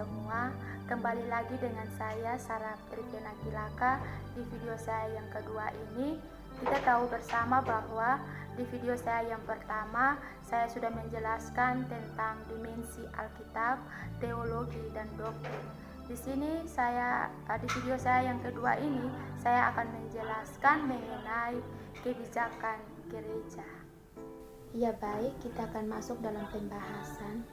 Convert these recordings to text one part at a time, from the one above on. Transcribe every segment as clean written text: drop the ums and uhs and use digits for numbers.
semua, kembali lagi dengan saya Sarah Tripenakilaka. Di video saya yang kedua ini, kita tahu bersama bahwa di video saya yang pertama saya sudah menjelaskan tentang dimensi Alkitab, teologi dan doktrin. Di sini di video saya yang kedua ini saya akan menjelaskan mengenai kebijakan gereja. Ya baik, kita akan masuk dalam pembahasan.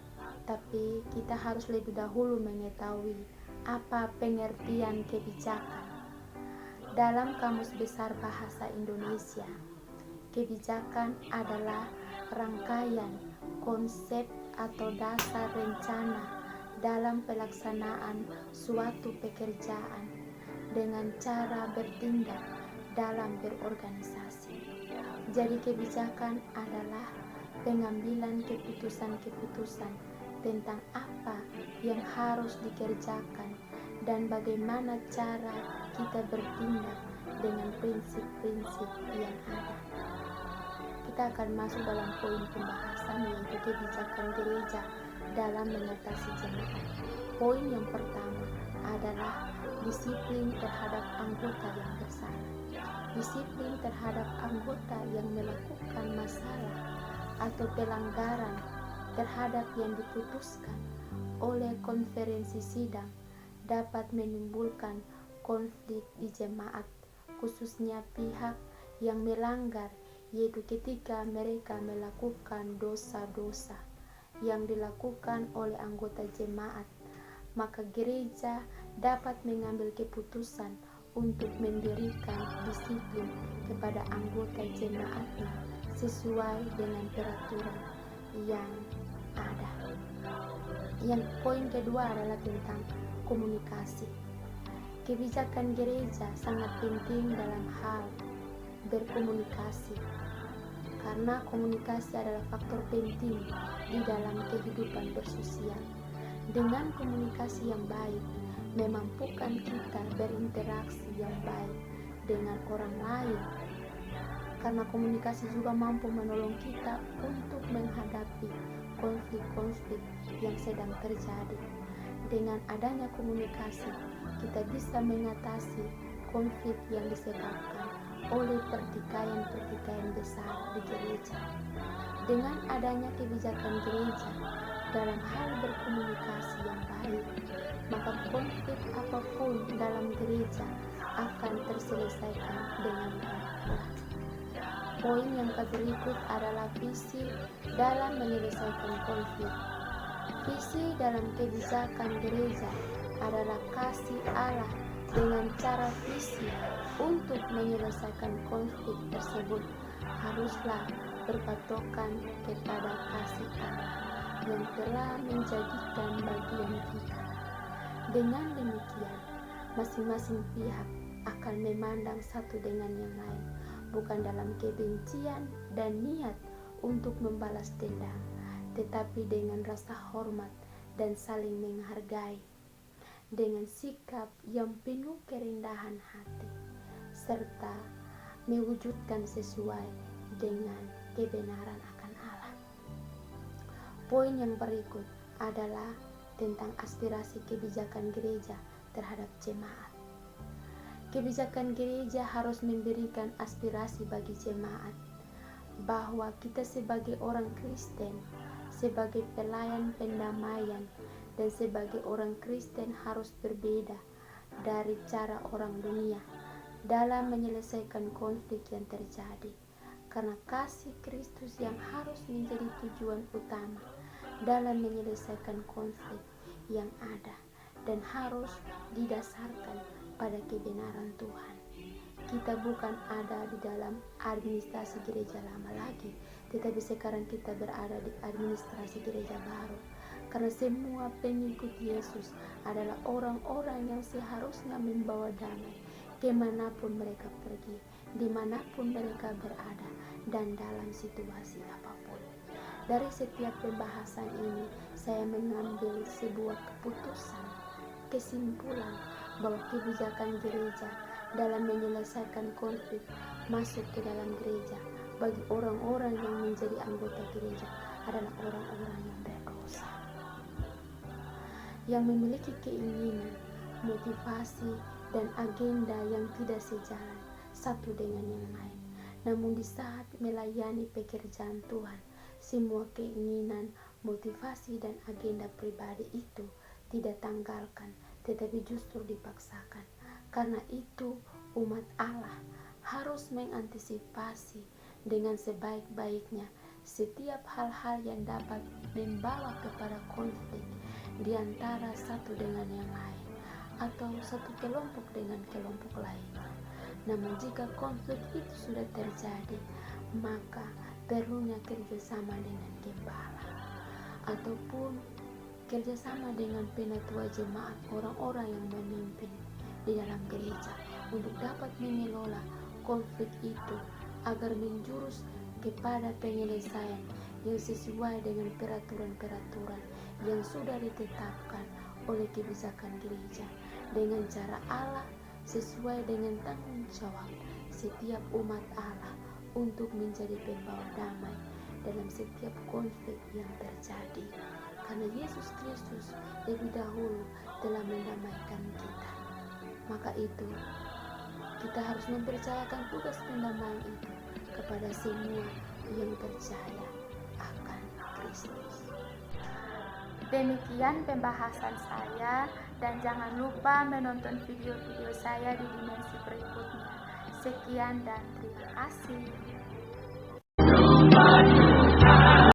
Tapi kita harus lebih dahulu mengetahui apa pengertian kebijakan. Dalam Kamus Besar Bahasa Indonesia, kebijakan adalah rangkaian konsep atau dasar rencana dalam pelaksanaan suatu pekerjaan dengan cara bertindak dalam berorganisasi. Jadi kebijakan adalah pengambilan keputusan-keputusan tentang apa yang harus dikerjakan dan bagaimana cara kita bertindak dengan prinsip-prinsip yang ada. Kita akan masuk dalam poin pembahasan, yaitu kebijakan gereja dalam mengatasi jemaat. Poin yang pertama adalah disiplin terhadap anggota yang bersalah. Disiplin terhadap anggota yang melakukan masalah atau pelanggaran terhadap yang diputuskan oleh konferensi sidang dapat menimbulkan konflik di jemaat, khususnya pihak yang melanggar, yaitu ketika mereka melakukan dosa-dosa yang dilakukan oleh anggota jemaat, maka gereja dapat mengambil keputusan untuk mendirikan disiplin kepada anggota jemaatnya sesuai dengan peraturan yang ada. Yang poin kedua adalah tentang komunikasi. Kebijakan gereja sangat penting dalam hal berkomunikasi, karena komunikasi adalah faktor penting di dalam kehidupan bersosial. Dengan komunikasi yang baik, memampukan kita berinteraksi yang baik dengan orang lain, karena komunikasi juga mampu menolong kita untuk menghadapi konflik-konflik yang sedang terjadi. Dengan adanya komunikasi, kita bisa mengatasi konflik yang disebabkan oleh pertikaian-pertikaian besar di gereja. Dengan adanya kebijakan gereja dalam hal berkomunikasi yang baik, maka konflik apapun dalam gereja akan terselesaikan dengan baik. Poin yang berikut adalah visi dalam menyelesaikan konflik. Visi dalam kebijakan gereja adalah kasih Allah dengan cara visi untuk menyelesaikan konflik tersebut haruslah berpatokan kepada kasih Allah yang telah menjadikan bagian kita. Dengan demikian, masing-masing pihak akan memandang satu dengan yang lain, bukan dalam kebencian dan niat untuk membalas dendam, tetapi dengan rasa hormat dan saling menghargai, dengan sikap yang penuh kerendahan hati, serta mewujudkan sesuai dengan kebenaran akan Allah. Poin yang berikut adalah tentang aspirasi kebijakan gereja terhadap jemaat. Kebijakan gereja harus memberikan aspirasi bagi jemaat bahwa kita sebagai orang Kristen, sebagai pelayan pendamaian, dan sebagai orang Kristen harus berbeda dari cara orang dunia dalam menyelesaikan konflik yang terjadi, karena kasih Kristus yang harus menjadi tujuan utama dalam menyelesaikan konflik yang ada dan harus didasarkan pada kebenaran Tuhan. Kita bukan ada di dalam administrasi gereja lama lagi, tetapi sekarang kita berada di administrasi gereja baru, karena semua pengikut Yesus adalah orang-orang yang seharusnya membawa damai kemanapun mereka pergi, dimanapun mereka berada, dan dalam situasi apapun. Dari setiap pembahasan ini, saya mengambil sebuah kesimpulan bahwa kebijakan gereja dalam menyelesaikan konflik masuk ke dalam gereja bagi orang-orang yang menjadi anggota gereja adalah orang-orang yang berdosa. yang memiliki keinginan, motivasi, dan agenda yang tidak sejalan satu dengan yang lain. Namun di saat melayani pekerjaan Tuhan, semua keinginan, motivasi, dan agenda pribadi itu tidak tanggalkan, tetapi justru dipaksakan. Karena itu, umat Allah harus mengantisipasi dengan sebaik-baiknya setiap hal-hal yang dapat membawa kepada konflik di antara satu dengan yang lain atau satu kelompok dengan kelompok lainnya. Namun jika konflik itu sudah terjadi, maka perlunya kerjasama dengan gembala ataupun kerjasama dengan penatua jemaat, orang-orang yang memimpin di dalam gereja untuk dapat mengelola konflik itu agar menjurus kepada penyelesaian yang sesuai dengan peraturan-peraturan yang sudah ditetapkan oleh kebijakan gereja dengan cara Allah, sesuai dengan tanggung jawab setiap umat Allah untuk menjadi pembawa damai dalam setiap konflik yang terjadi. Karena Yesus Kristus lebih dahulu telah mendamaikan kita. Maka itu, kita harus mempercayakan tugas pendamaian itu kepada semua yang percaya akan Kristus. Demikian pembahasan saya, dan jangan lupa menonton video-video saya di dimensi berikutnya. Sekian dan terima kasih.